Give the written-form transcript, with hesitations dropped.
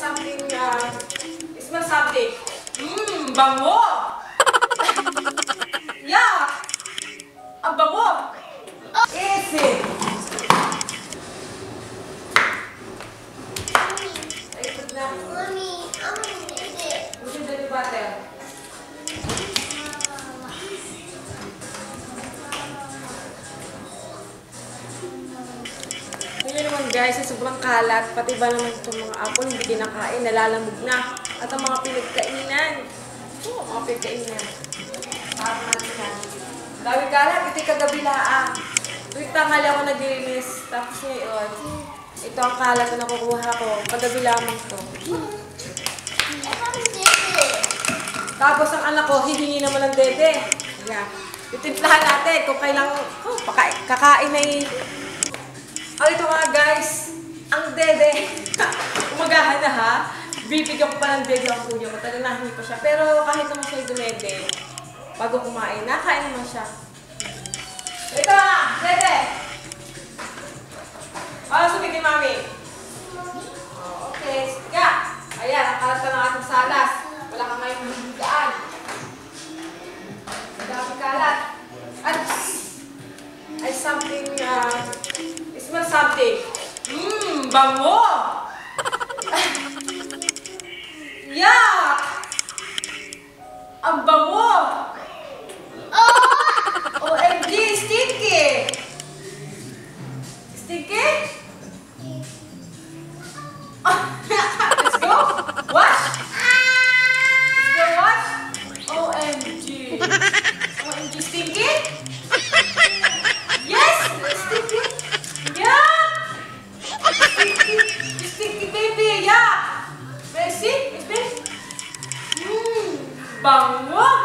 something, it smells something. Bango! Yeah! Ang bango! Easy! Ay, ito na. Mommy, I'm gonna use it. Gusto yung dirty butter. Yun naman guys, sobrang kalat. Pati ba naman itong mga apple hindi kinakain, nalalamog na. At ang mga pinagkainan. Mga pinagkainan. Parang natin yan. Dami kalat, ito yung kagabilaan. Tuwing tanghali ako naglilinis. Tapos ngayon, ito ang kalat na nakukuha ko. Kagabi lamang to. Tapos ang anak ko, hihingi naman ng dede. Yan. Itimplahan natin kung kailang kakain ay... ito nga guys, ang dede. Umagahan na ha. Bibigyan ko pa ng dede ang kuya ko. Talanahin ko siya. Pero kahit naman siya dumede, bago kumain, nakain naman siya. Ito na, dede. Sabi ni mami. Okay, sige. Ayan, nakalat ka ng ating salas. Wala kang ngayong mahihigaan. Dami kalat. At ay something, it smells something. Bango! Yuck! Ang bango! OMG, stinky! Stinky? Let's go! Wash! Let's go wash! OMG! OMG, stinky? Yes! Stinky! Yeah! Stinky baby! Yeah! Mercy? Bango!